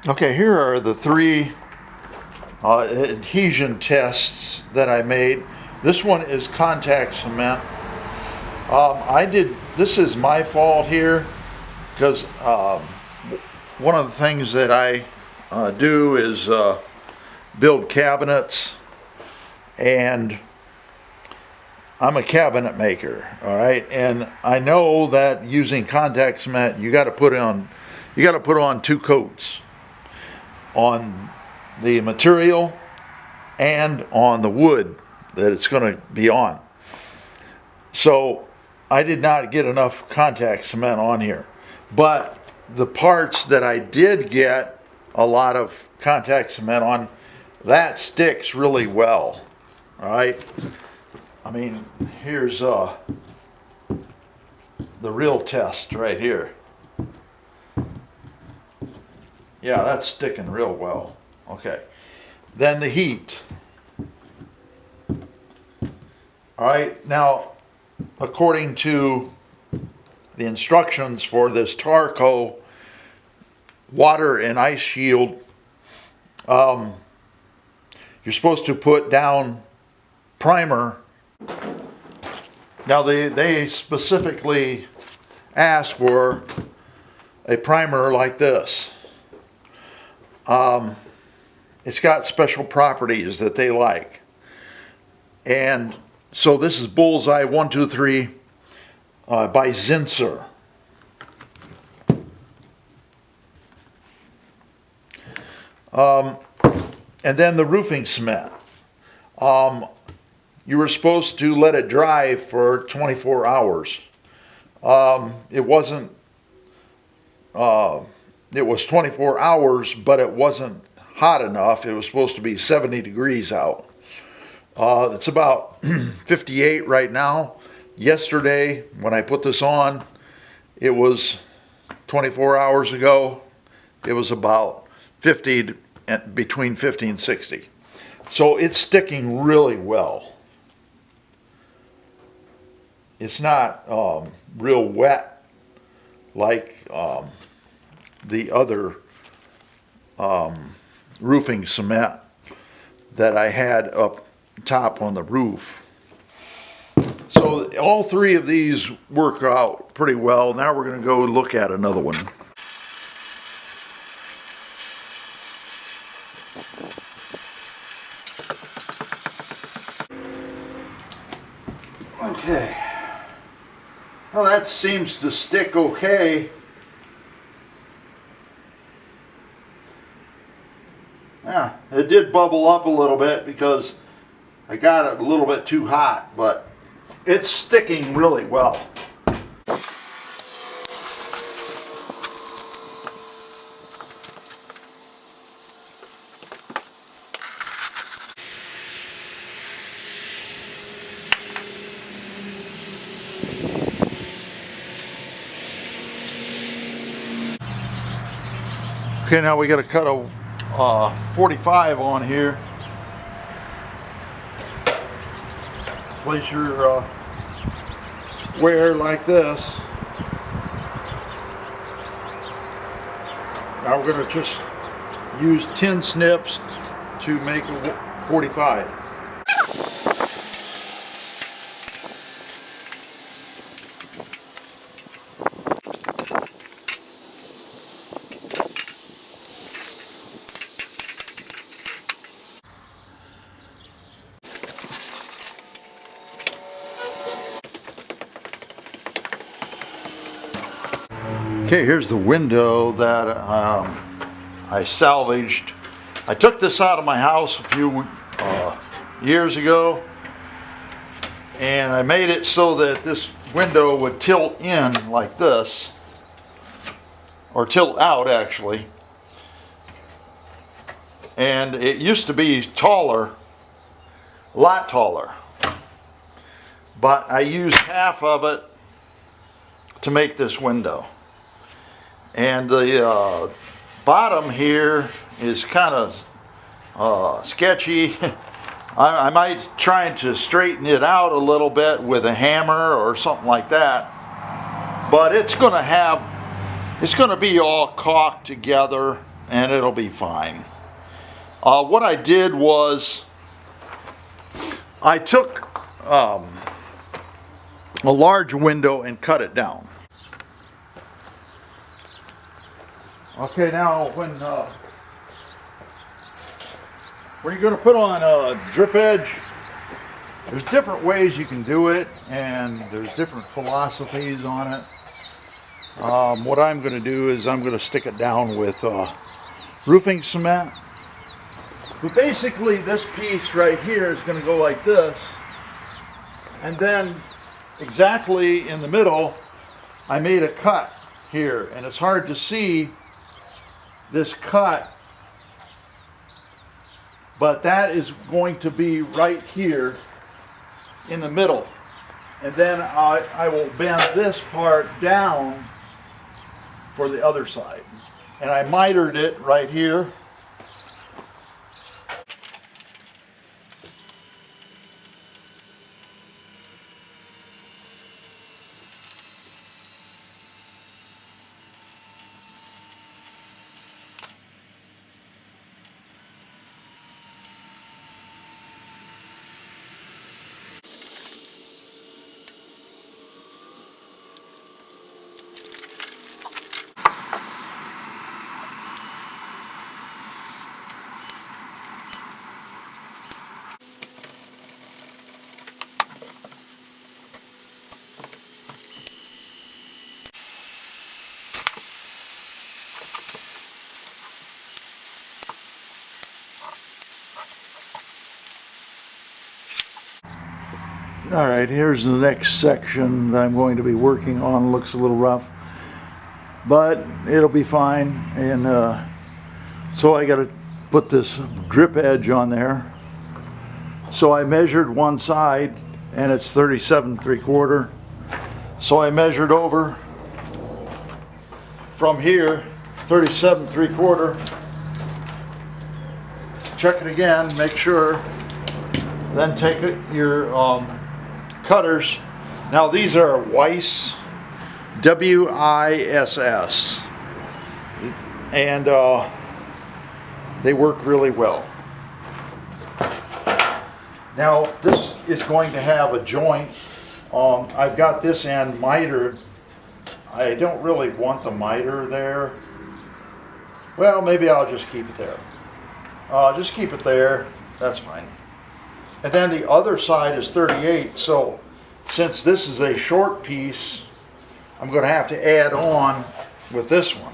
Okay, here are the three adhesion tests that I made. This one is contact cement. This is my fault here because one of the things that I do is build cabinets, and I'm a cabinet maker, all right, and I know that using contact cement you got to put on two coats on the material and on the wood that it's going to be on. So I did not get enough contact cement on here, but the parts that I did get a lot of contact cement on, that sticks really well. All right, I mean, here's the real test right here. Yeah, that's sticking real well. Okay, then the heat. All right, now according to the instructions for this Tarco water and ice shield, you're supposed to put down primer. Now they specifically ask for a primer like this. It's got special properties that they like, and so this is Bullseye 123 by Zinsser. And then the roofing cement. You were supposed to let it dry for 24 hours. It wasn't. It was 24 hours, but it wasn't hot enough. It was supposed to be 70 degrees out. It's about 58 right now. Yesterday, when I put this on, it was 24 hours ago. It was about 50, between 50 and 60. So it's sticking really well. It's not real wet like the other roofing cement that I had up top on the roof. So all three of these work out pretty well. Now we're going to go look at another one. Okay. Well, that seems to stick okay. Yeah, it did bubble up a little bit because I got it a little bit too hot, but it's sticking really well. Okay, now we got to cut a 45 on here. Place your square like this. Now we're going to just use 10 snips to make a 45. Okay, here's the window that I salvaged. I took this out of my house a few years ago, and I made it so that this window would tilt in like this, or tilt out actually. And it used to be taller, a lot taller, but I used half of it to make this window. And the bottom here is kind of sketchy. I might try to straighten it out a little bit with a hammer or something like that. But it's going to be all caulked together and it'll be fine. What I did was I took a large window and cut it down. Okay, now when you're going to put on a drip edge, there's different ways you can do it, and there's different philosophies on it. What I'm going to do is I'm going to stick it down with roofing cement. But basically this piece right here is going to go like this, and then exactly in the middle I made a cut here, and it's hard to see this cut, but that is going to be right here in the middle, and then I will bend this part down for the other side, and I mitered it right here. All right, here's the next section that I'm going to be working on. Looks a little rough, but it'll be fine. And so I got to put this drip edge on there. So I measured one side, and it's 37¾ So I measured over from here 37¾ check it again, make sure, then take your cutters. Now these are Weiss, W-I-S-S, and they work really well. Now this is going to have a joint. I've got this end mitered. I don't really want the miter there. Well, maybe I'll just keep it there. Just keep it there, that's fine. And then the other side is 38, so since this is a short piece, I'm going to have to add on with this one.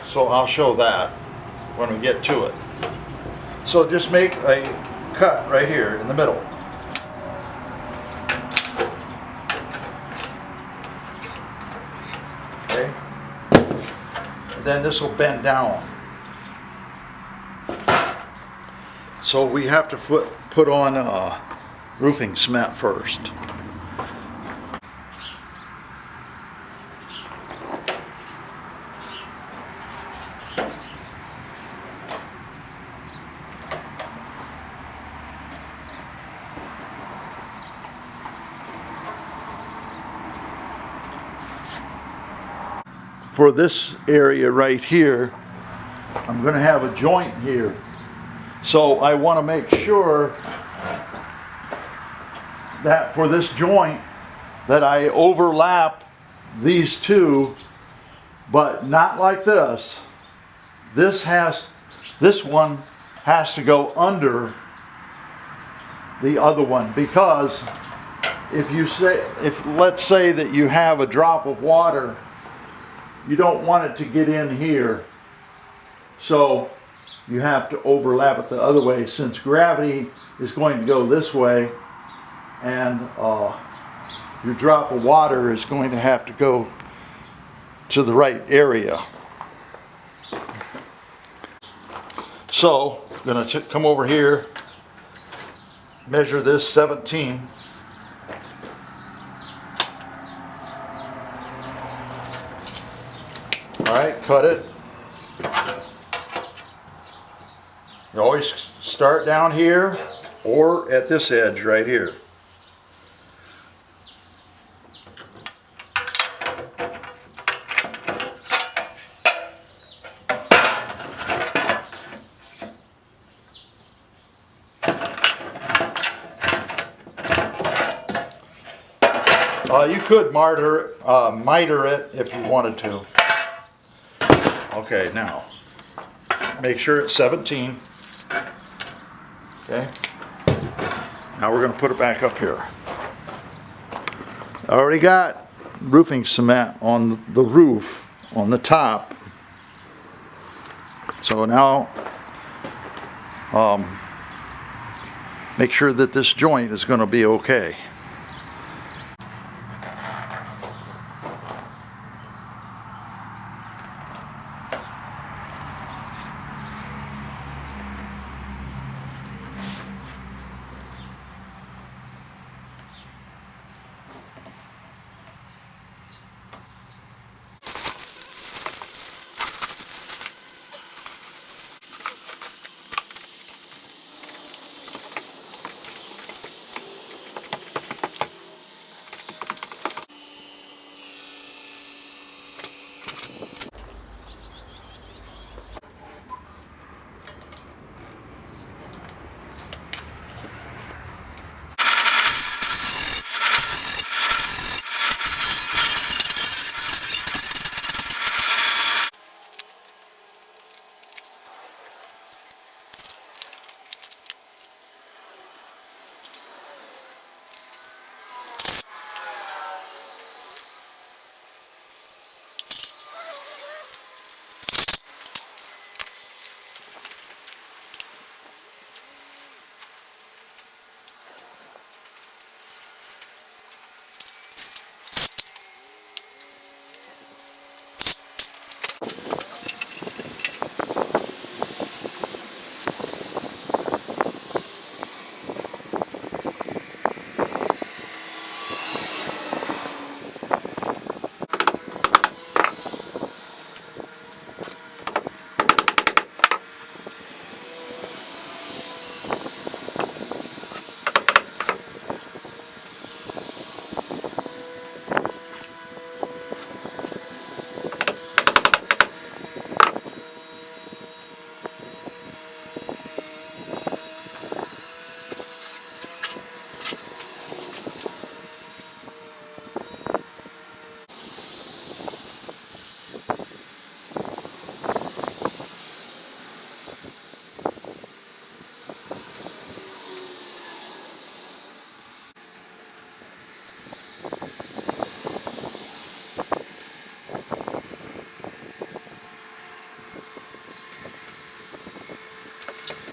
So I'll show that when we get to it. So just make a cut right here in the middle. Okay. And then this will bend down. So we have to put on roofing cement first. For this area right here, I'm going to have a joint here. So I want to make sure that for this joint that I overlap these two, but not like this. This one has to go under the other one, because if let's say that you have a drop of water, you don't want it to get in here. So you have to overlap it the other way, since gravity is going to go this way, and your drop of water is going to have to go to the right area. So I'm going to come over here, measure this 17. All right, cut it. You always start down here or at this edge right here. You could miter it if you wanted to. Okay, now make sure it's 17. Okay. Now we're going to put it back up here. I already got roofing cement on the roof on the top. So now make sure that this joint is going to be okay.